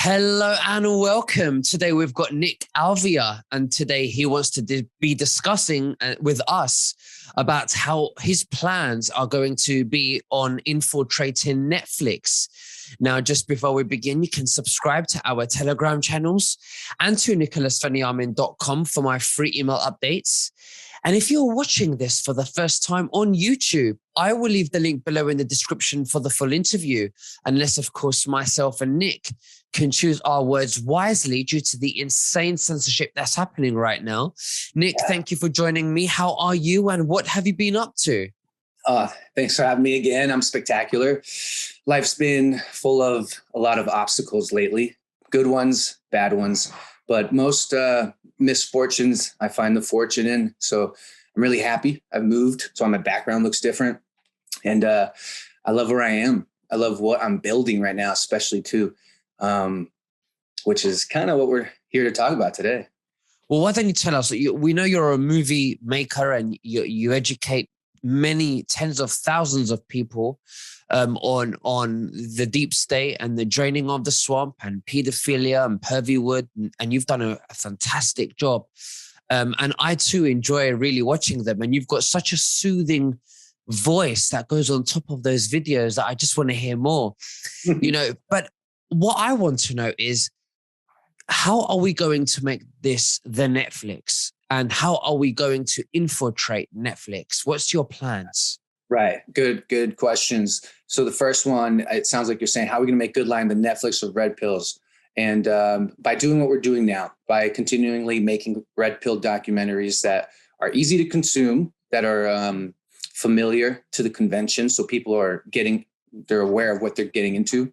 Hello and welcome. Today we've got Nick Alvear, and today he wants to be discussing with us about how his plans are going to be on infiltrating Netflix. Now, just before we begin, you can subscribe to our Telegram channels and to nicholasveniamin.com for my free email updates. And if you're watching this for the first time on YouTube, I will leave the link below in the description for the full interview, unless, of course, myself and Nick can choose our words wisely due to the insane censorship that's happening right now. Nick, thank you for joining me. How are you and what have you been up to? Thanks for having me again. I'm spectacular. Life's been full of a lot of obstacles lately, good ones, bad ones, but most misfortunes I find the fortune in. So I'm really happy. I've moved, so my background looks different. And I love where I am. I love what I'm building right now, especially too, which is kind of what we're here to talk about today. Well, why don't you tell us? We know you're a movie maker and you educate many tens of thousands of people on the deep state and the draining of the swamp and pedophilia and pervywood, and you've done a fantastic job. And I too enjoy really watching them. And you've got such a soothing voice that goes on top of those videos that I just want to hear more. But what I want to know is, how are we going to make this the Netflix? And how are we going to infiltrate Netflix? What's your plans? Right. Good questions. So the first one, it sounds like you're saying, how are we going to make Good Line the Netflix of red pills? And by doing what we're doing now, by continually making red pill documentaries that are easy to consume, that are familiar to the convention. So people they're aware of what they're getting into,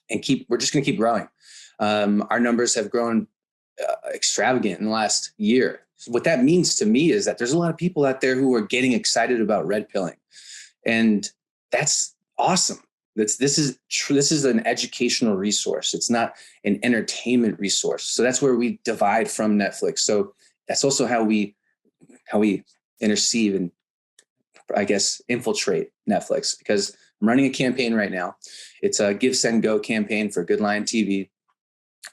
and we're just going to keep growing. Our numbers have grown extravagant in the last year. So what that means to me is that there's a lot of people out there who are getting excited about red pilling, and that's awesome. This is an educational resource. It's not an entertainment resource. So that's where we divide from Netflix. So that's also how we intercede and, I guess, infiltrate Netflix, because I'm running a campaign right now. It's a Give, Send, Go campaign for Good Line TV.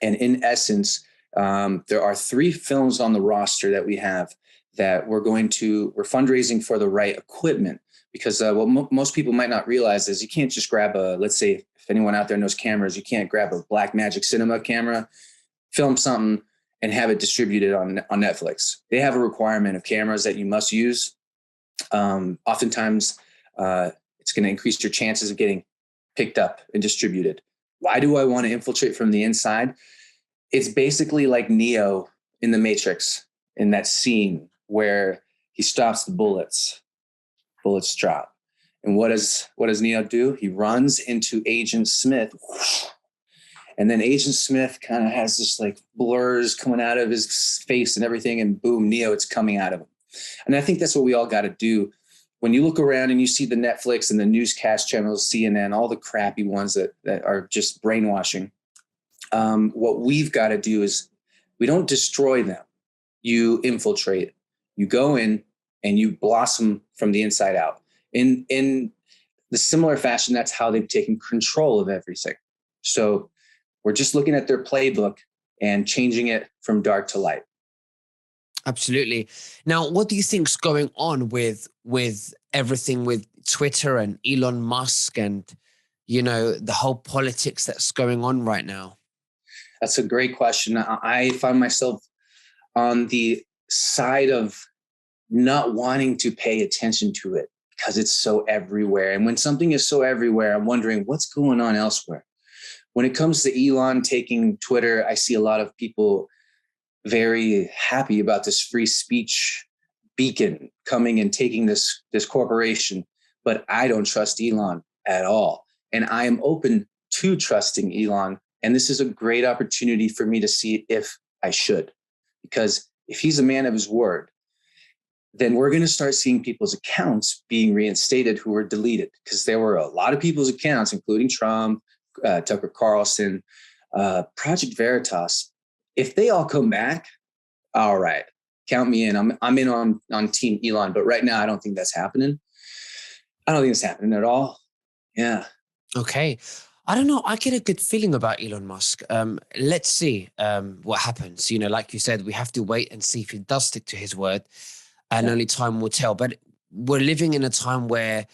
And in essence, there are 3 films on the roster that we have that we're fundraising for the right equipment, because what most people might not realize is you can't just grab let's say if anyone out there knows cameras, you can't grab a Blackmagic Cinema camera, film something and have it distributed on Netflix. They have a requirement of cameras that you must use. Oftentimes, it's going to increase your chances of getting picked up and distributed. Why do I want to infiltrate from the inside? It's basically like Neo in the Matrix, in that scene where he stops the bullets drop. And what does Neo do? He runs into Agent Smith. And then Agent Smith kind of has this like blurs coming out of his face and everything. And boom, Neo, it's coming out of him. And I think that's what we all got to do. When you look around and you see the Netflix and the newscast channels, CNN, all the crappy ones that are just brainwashing, what we've got to do is, we don't destroy them. You infiltrate. You go in and you blossom from the inside out. In the similar fashion, that's how they've taken control of everything. So we're just looking at their playbook and changing it from dark to light. Absolutely. Now, what do you think's going on with everything with Twitter and Elon Musk and, the whole politics that's going on right now? That's a great question. I find myself on the side of not wanting to pay attention to it because it's so everywhere. And when something is so everywhere, I'm wondering what's going on elsewhere. When it comes to Elon taking Twitter, I see a lot of people very happy about this free speech beacon coming and taking this corporation. But I don't trust Elon at all. And I am open to trusting Elon. And this is a great opportunity for me to see if I should. Because if he's a man of his word, then we're going to start seeing people's accounts being reinstated who were deleted. Because there were a lot of people's accounts, including Trump, Tucker Carlson, Project Veritas. If they all come back, all right, count me in. I'm in on Team Elon. But right now, I don't think that's happening. I don't think it's happening at all. Yeah. Okay. I don't know. I get a good feeling about Elon Musk. Let's see what happens. Like you said, we have to wait and see if he does stick to his word, and Yeah. only time will tell. But we're living in a time where,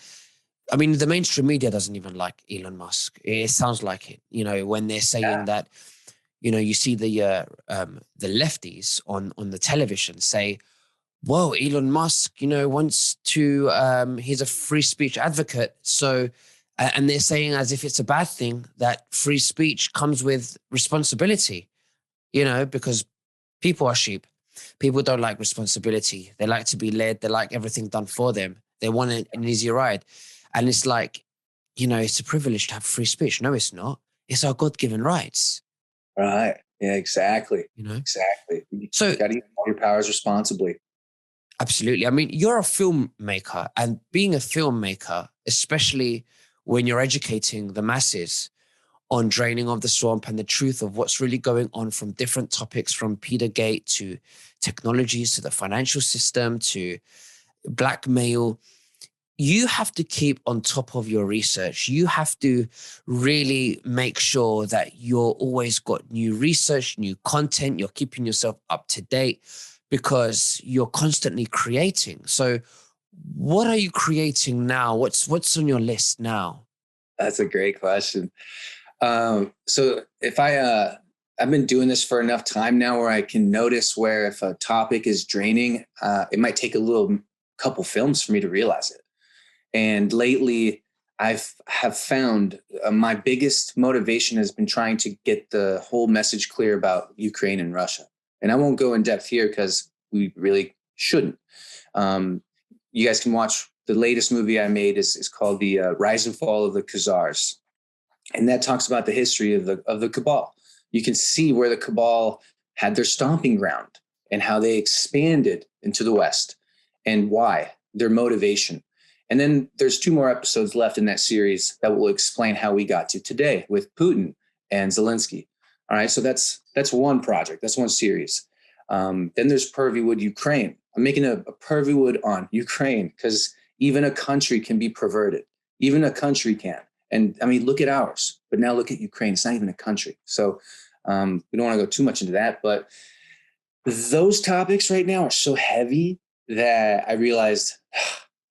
I mean, the mainstream media doesn't even like Elon Musk. It sounds like it, when they're saying that, you see the lefties on the television say, whoa, Elon Musk, wants to, he's a free speech advocate. So, and they're saying as if it's a bad thing that free speech comes with responsibility, because people are sheep. People don't like responsibility. They like to be led. They like everything done for them. They want an easy ride. And it's like, it's a privilege to have free speech. No, it's not. It's our God-given rights. Right. Yeah, exactly. Exactly. You So got to use all your powers responsibly. absolutely. I mean, you're a filmmaker, and being a filmmaker, especially when you're educating the masses on draining of the swamp and the truth of what's really going on from different topics, from Petergate to technologies to the financial system to blackmail, you have to keep on top of your research. You have to really make sure that you're always got new research, new content, you're keeping yourself up to date because you're constantly creating. So what are you creating now? What's on your list now? That's a great question. So if I've been doing this for enough time now where I can notice where if a topic is draining, it might take a couple films for me to realize it. And lately have found my biggest motivation has been trying to get the whole message clear about Ukraine and Russia. And I won't go in depth here because we really shouldn't. You guys can watch the latest movie I made is called The Rise and Fall of the Khazars. And that talks about the history of the cabal. You can see where the cabal had their stomping ground and how they expanded into the West and why, their motivation. And then there's 2 more episodes left in that series that will explain how we got to today with Putin and Zelensky. All right, so that's one project, that's one series. Then there's Pervywood, Ukraine. I'm making a Pervywood on Ukraine because even a country can be perverted. Even a country can. And I mean, look at ours, but now look at Ukraine. It's not even a country. So we don't want to go too much into that, but those topics right now are so heavy that I realized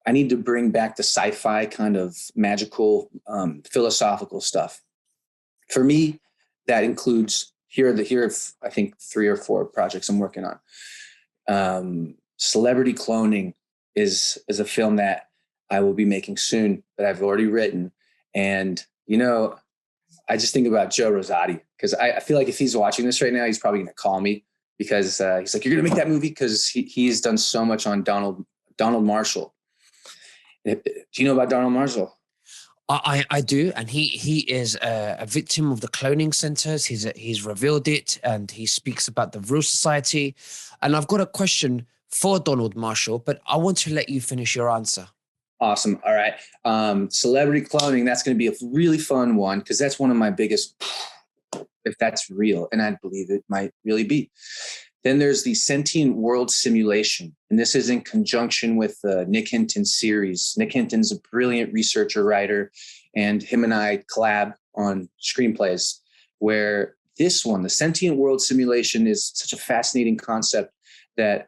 I need to bring back the sci-fi kind of magical, philosophical stuff. For me, that includes here I think 3 or 4 projects I'm working on. Celebrity Cloning is a film that I will be making soon that I've already written. And, I just think about Joe Rosati because I feel like if he's watching this right now, he's probably going to call me because he's like, you're going to make that movie because he's done so much on Donald Marshall. Do you know about Donald Marshall? I do, and he is a victim of the cloning centers. He's revealed it, and he speaks about the Real Society. And I've got a question for Donald Marshall, but I want to let you finish your answer. Awesome. All right. Celebrity Cloning, that's going to be a really fun one because that's one of my biggest, if that's real, and I believe it might really be. Then there's the Sentient World Simulation, and this is in conjunction with the Nick Hinton's series. Nick Hinton's a brilliant researcher, writer, and him and I collab on screenplays where this one, the Sentient World Simulation, is such a fascinating concept that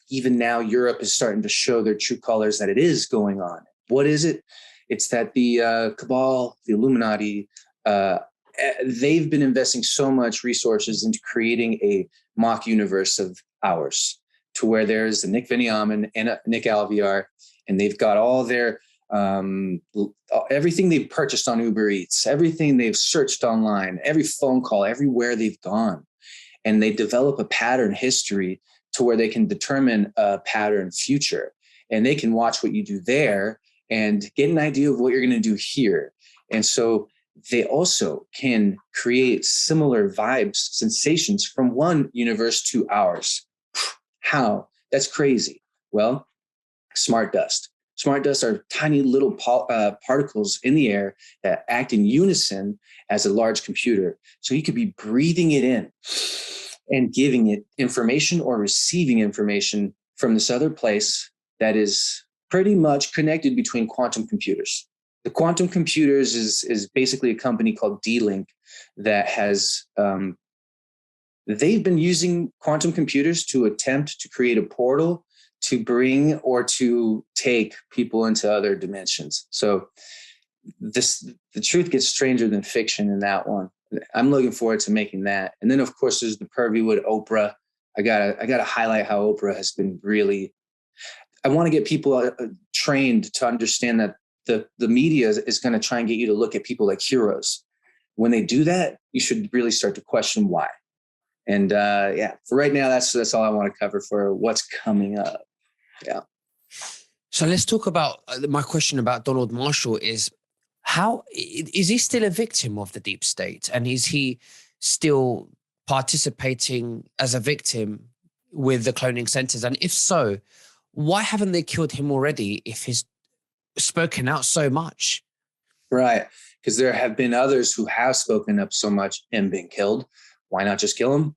even now Europe is starting to show their true colors that it is going on. What is it? It's that the cabal, the Illuminati, they've been investing so much resources into creating a mock universe of ours to where there's a Nick Veniamin and Nick Alvear, and they've got all their everything they've purchased on Uber Eats, everything they've searched online, every phone call, everywhere they've gone. And they develop a pattern history to where they can determine a pattern future. And they can watch what you do there and get an idea of what you're going to do here. And so they also can create similar vibes, sensations from one universe to ours. How? That's crazy. Well, smart dust. Smart dust are tiny little particles in the air that act in unison as a large computer. So you could be breathing it in and giving it information or receiving information from this other place that is pretty much connected between quantum computers. The Quantum Computers is basically a company called D-Link that has they've been using quantum computers to attempt to create a portal to bring or to take people into other dimensions. So the truth gets stranger than fiction in that one. I'm looking forward to making that. And then of course there's the Pervy with Oprah. I gotta highlight how Oprah has been really, I want to get people trained to understand that the media is going to try and get you to look at people like heroes. When they do that, you should really start to question why. And for right now, that's all I want to cover for what's coming up. Yeah. So let's talk about my question about Donald Marshall is, how is he still a victim of the deep state? And is he still participating as a victim with the cloning centers? And if so, why haven't they killed him already if he's spoken out so much? Right. Because there have been others who have spoken up so much and been killed. Why not just kill him?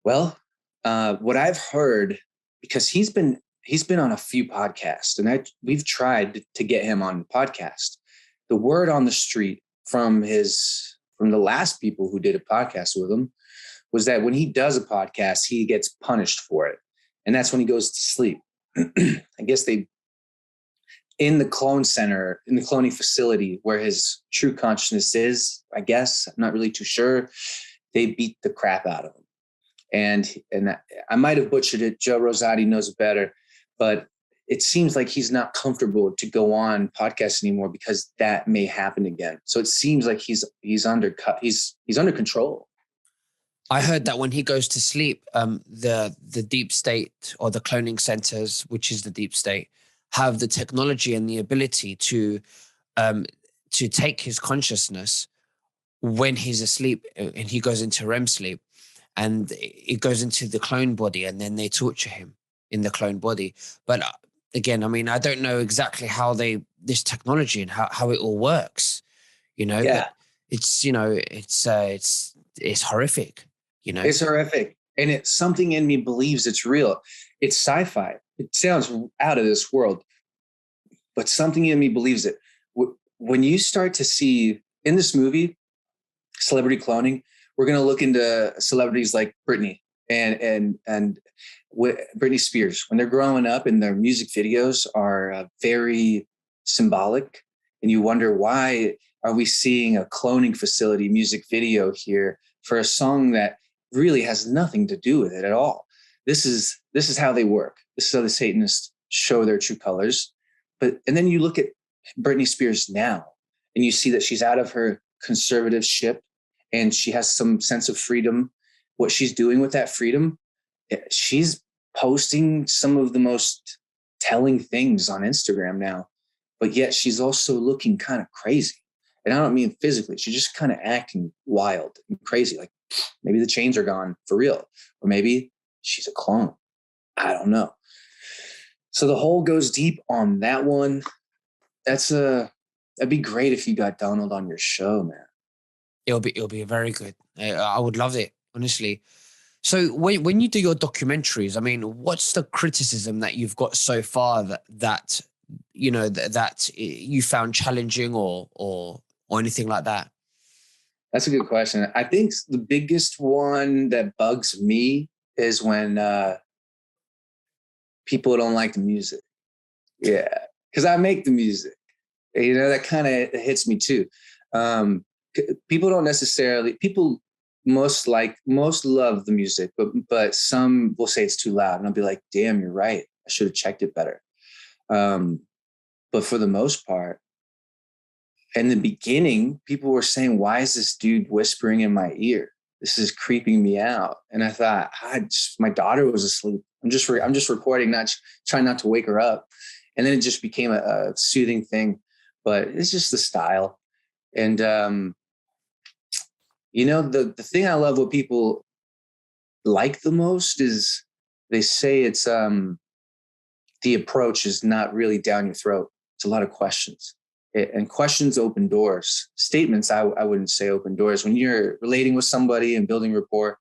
Well, what I've heard, because he's been on a few podcasts, and we've tried to get him on the podcast. The word on the street from the last people who did a podcast with him was that when he does a podcast, he gets punished for it. And that's when he goes to sleep. I guess in the clone center, in the cloning facility where his true consciousness is, I guess, I'm not really too sure, they beat the crap out of him. And I might have butchered it. Joe Rosati knows better, but it seems like he's not comfortable to go on podcasts anymore because that may happen again. So it seems like he's under control. I heard that when he goes to sleep, the deep state or the cloning centers, which is the deep state, have the technology and the ability to take his consciousness when he's asleep and he goes into REM sleep, and it goes into the clone body, and then they torture him in the clone body. But again, I mean, I don't know exactly how this technology and how it all works, Yeah. But it's horrific, It's horrific. And it's something in me believes it's real. It's sci-fi. It sounds out of this world, but something in me believes it. When you start to see in this movie, celebrity cloning, we're going to look into celebrities like Britney and Britney Spears. When they're growing up and their music videos are very symbolic, and you wonder, why are we seeing a cloning facility music video here for a song that really has nothing to do with it at all? This is how they work. This is how the Satanists show their true colors. And then you look at Britney Spears now, and you see that she's out of her conservative ship, and she has some sense of freedom. What she's doing with that freedom, she's posting some of the most telling things on Instagram now, but yet she's also looking kind of crazy. And I don't mean physically, she's just kind of acting wild and crazy. Like maybe the chains are gone for real, or maybe she's a clone. I don't know. So the hole goes deep on that one. That'd be great if you got Donald on your show, man. It'll be very good. I would love it, honestly. So when you do your documentaries, I mean, what's the criticism that you've got so far that you found challenging or anything like that? That's a good question. I think the biggest one that bugs me is when people don't like the music. Yeah, because I make the music. That kind of hits me too. People most love the music, but some will say it's too loud, and I'll be like, damn, you're right, I should have checked it better. But for the most part, in the beginning, people were saying, why is this dude whispering in my ear? This is creeping me out. And I thought, my daughter was asleep. I'm just recording, trying not to wake her up. And then it just became a soothing thing. But it's just the style. And the thing I love, what people like the most, is they say it's the approach is not really down your throat. It's a lot of questions. And questions open doors. Statements, I wouldn't say open doors. When you're relating with somebody and building rapport,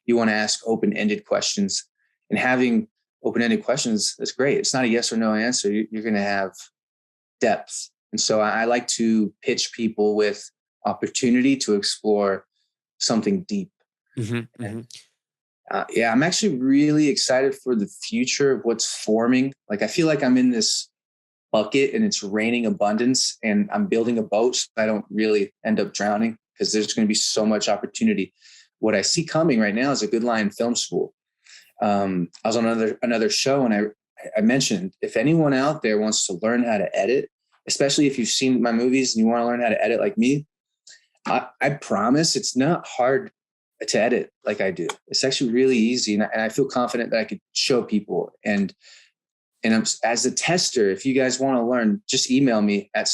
you want to ask open-ended questions. And having open-ended questions, that's great. It's not a yes or no answer. You're going to have depth. And so I like to pitch people with opportunity to explore something deep. Mm-hmm, mm-hmm. Yeah, I'm actually really excited for the future of what's forming. Like, I feel like I'm in this bucket and it's raining abundance, and I'm building a boat so I don't really end up drowning, because there's going to be so much opportunity. What I see coming right now is a Good Lion Film School. I was on another show, and I mentioned, if anyone out there wants to learn how to edit, especially if you've seen my movies and you want to learn how to edit like me, I promise it's not hard to edit like I do. It's actually really easy. And I feel confident that I could show people. And I'm, as a tester, if you guys want to learn, just email me at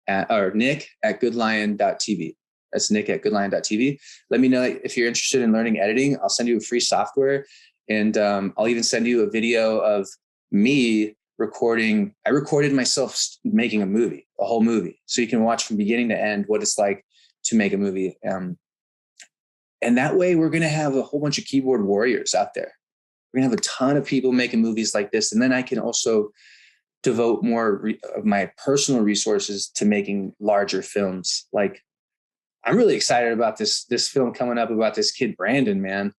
Nick@goodlion.tv. That's Nick@goodlion.tv. Let me know if you're interested in learning editing. I'll send you a free software. And I'll even send you a video of me recording. I recorded myself making a whole movie. So you can watch from beginning to end what it's like to make a movie. And that way we're going to have a whole bunch of keyboard warriors out there. We're going to have a ton of people making movies like this. And then I can also devote more of my personal resources to making larger films. Like, I'm really excited about this film coming up about this kid, Brandon, man.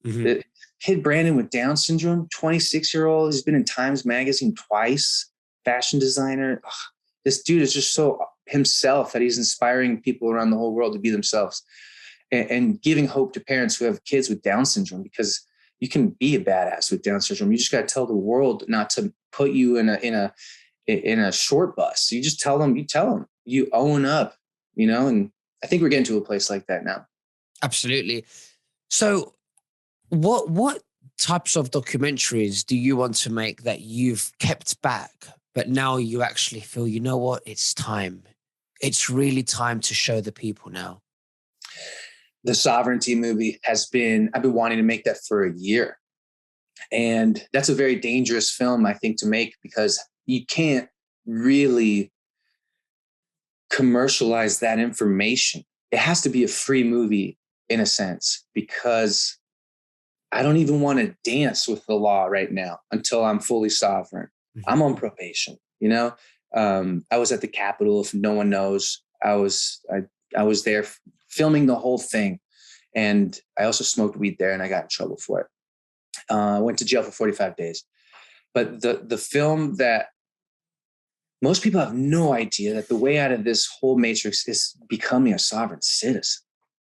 Mm-hmm. The kid Brandon with Down syndrome, 26-year-old. He's been in Times Magazine twice, fashion designer. Ugh, this dude is just so himself that he's inspiring people around the whole world to be themselves, and giving hope to parents who have kids with Down syndrome, because you can be a badass with Down syndrome. You just got to tell the world not to put you in a short bus. You just tell them, you own up, and I think we're getting to a place like that now. Absolutely. So what types of documentaries do you want to make that you've kept back, but now you actually feel, you know what, it's time. It's really time to show the people now? The Sovereignty movie I've been wanting to make that for a year. And that's a very dangerous film, I think, to make, because you can't really commercialize that information. It has to be a free movie in a sense, because I don't even want to dance with the law right now until I'm fully sovereign. Mm-hmm. I'm on probation, I was at the Capitol. If no one knows, I was there filming the whole thing. And I also smoked weed there, and I got in trouble for it. I went to jail for 45 days. But the film that most people have no idea, that the way out of this whole matrix is becoming a sovereign citizen.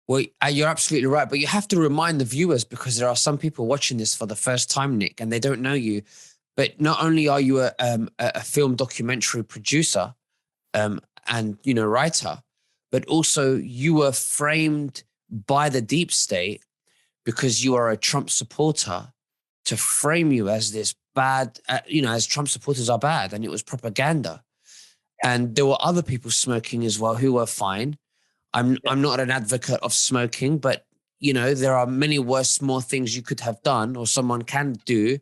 Well, you're absolutely right. But you have to remind the viewers, because there are some people watching this for the first time, Nick, and they don't know you. But not only are you a film documentary producer and, writer, but also you were framed by the deep state, because you are a Trump supporter, to frame you as this bad, as Trump supporters are bad, and it was propaganda. And there were other people smoking as well who were fine. I'm not an advocate of smoking, but there are many worse, more things you could have done, or someone can do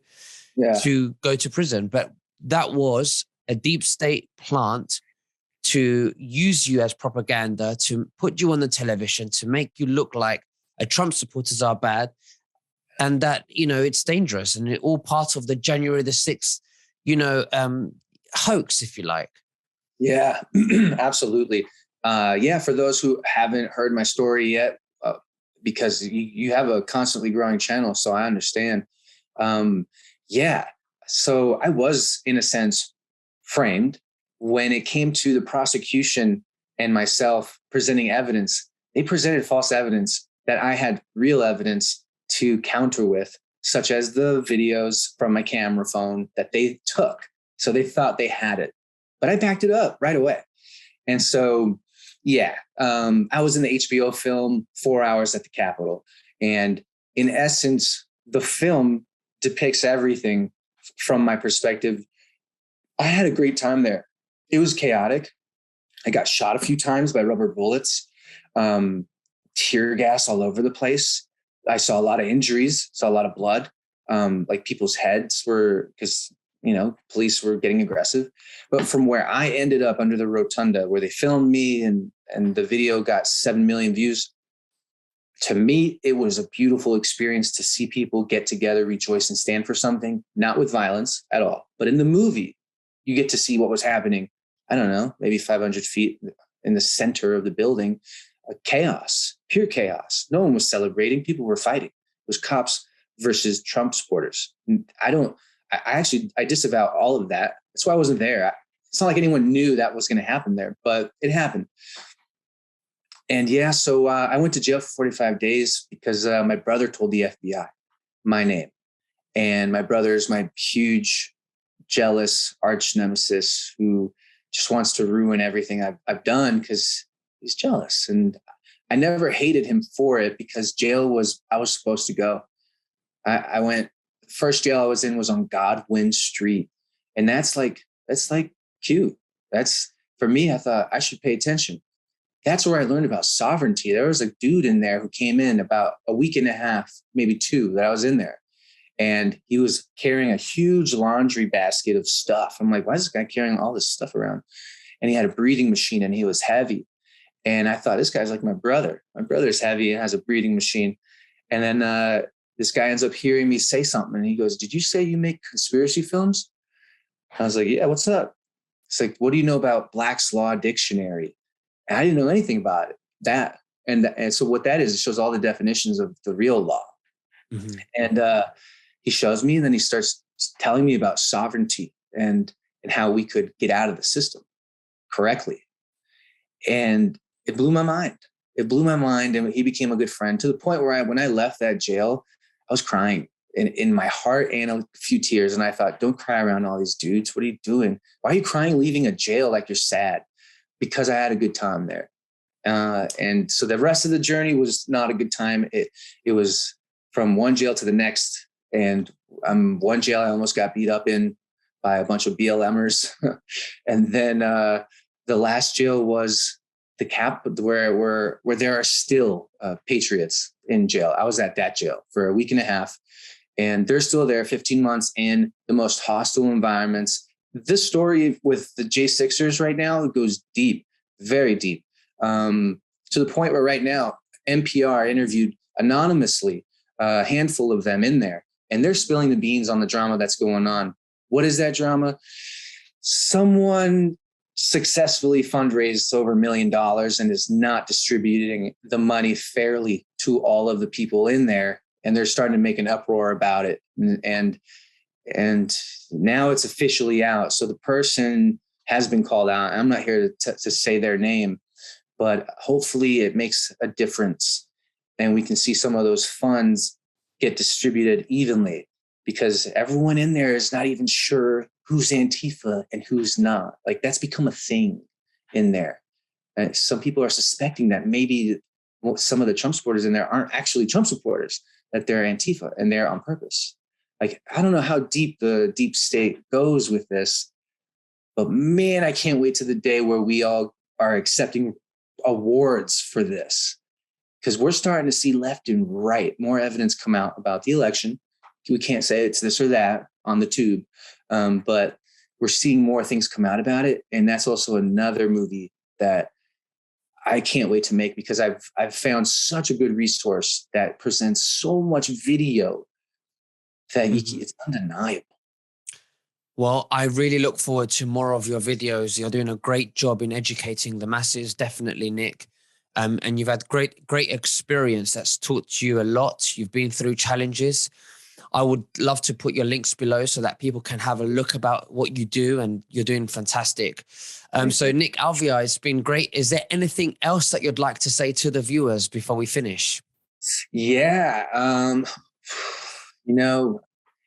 to go to prison. But that was a deep state plant to use you as propaganda, to put you on the television, to make you look like a Trump supporters are bad, and that, it's dangerous, and it all part of the January the 6th, hoax, if you like. Yeah, absolutely. For those who haven't heard my story yet, because you have a constantly growing channel, so I understand. So I was, in a sense, framed. When it came to the prosecution and myself presenting evidence, they presented false evidence that I had real evidence to counter with, such as the videos from my camera phone that they took. So they thought they had it, but I backed it up right away. And so, I was in the HBO film 4 Hours at the Capitol. And in essence, the film depicts everything from my perspective. I had a great time there. It was chaotic. I got shot a few times by rubber bullets, tear gas all over the place. I saw a lot of injuries, saw a lot of blood. Like people's heads were, because, police were getting aggressive. But from where I ended up under the rotunda, where they filmed me, and the video got 7 million views, to me, it was a beautiful experience to see people get together, rejoice, and stand for something, not with violence at all. But in the movie, you get to see what was happening I don't know, maybe 500 feet in the center of the building, chaos, pure chaos. No one was celebrating. People were fighting. It was cops versus Trump supporters. I disavow all of that. That's why I wasn't there. It's not like anyone knew that was going to happen there, but it happened. And yeah, so I went to jail for 45 days because my brother told the FBI my name. And my brother's my huge, jealous arch nemesis who just wants to ruin everything I've done because he's jealous. And I never hated him for it because I was supposed to go. I went, first jail I was in was on Godwin Street. And that's like cute. That's, for me, I thought I should pay attention. That's where I learned about sovereignty. There was a dude in there who came in about a week and a half, maybe 2 that I was in there. And he was carrying a huge laundry basket of stuff. I'm like, why is this guy carrying all this stuff around? And he had a breathing machine and he was heavy. And I thought, this guy's like my brother. My brother's heavy and has a breathing machine. And then this guy ends up hearing me say something. And he goes, did you say you make conspiracy films? I was like, yeah, what's up? It's like, what do you know about Black's Law Dictionary? And I didn't know anything about it. And so what that is, it shows all the definitions of the real law. Mm-hmm. And he shows me, and then he starts telling me about sovereignty and how we could get out of the system correctly. And it blew my mind. It blew my mind. And he became a good friend to the point where when I left that jail, I was crying in my heart and a few tears. And I thought, don't cry around all these dudes. What are you doing? Why are you crying leaving a jail like you're sad? Because I had a good time there. And so the rest of the journey was not a good time. It was from one jail to the next. And one jail I almost got beat up in by a bunch of BLMers. And then the last jail was the cap where there are still patriots in jail. I was at that jail for a week and a half, and they're still there 15 months in the most hostile environments. This story with the J6ers right now goes deep, very deep, to the point where right now NPR interviewed anonymously a handful of them in there, and they're spilling the beans on the drama that's going on. What is that drama? Someone successfully fundraised over $1 million and is not distributing the money fairly to all of the people in there. And they're starting to make an uproar about it. And now it's officially out. So the person has been called out. I'm not here to say their name, but hopefully it makes a difference. And we can see some of those funds get distributed evenly, because everyone in there is not even sure who's Antifa and who's not. Like, that's become a thing in there. And some people are suspecting that maybe some of the Trump supporters in there aren't actually Trump supporters, that they're Antifa and they're on purpose. Like, I don't know how deep the deep state goes with this, but man, I can't wait to the day where we all are accepting awards for this, because we're starting to see left and right more evidence come out about the election. We can't say it's this or that on the tube, but we're seeing more things come out about it. And that's also another movie that I can't wait to make, because I've found such a good resource that presents so much video that it's undeniable. Well, I really look forward to more of your videos. You're doing a great job in educating the masses, definitely, Nick. And you've had great experience that's taught you a lot. You've been through challenges. I would love to put your links below so that people can have a look about what you do, and you're doing fantastic. So Nick Alvear, it's been great. Is there anything else that you'd like to say to the viewers before we finish? Yeah.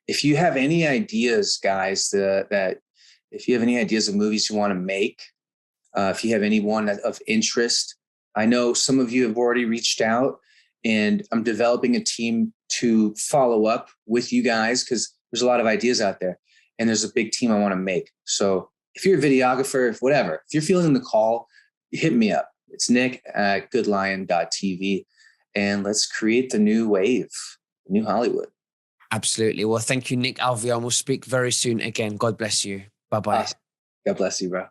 If you have any ideas, guys, that if you have any ideas of movies you want to make, if you have any one of interest, I know some of you have already reached out, and I'm developing a team to follow up with you guys, because there's a lot of ideas out there, and there's a big team I want to make. So if you're a videographer, whatever, if you're feeling the call, hit me up. It's nick@goodlion.tv, and let's create the new wave, new Hollywood. Absolutely. Well, thank you, Nick Alvear. We'll speak very soon again. God bless you. Bye-bye. Awesome. God bless you, bro.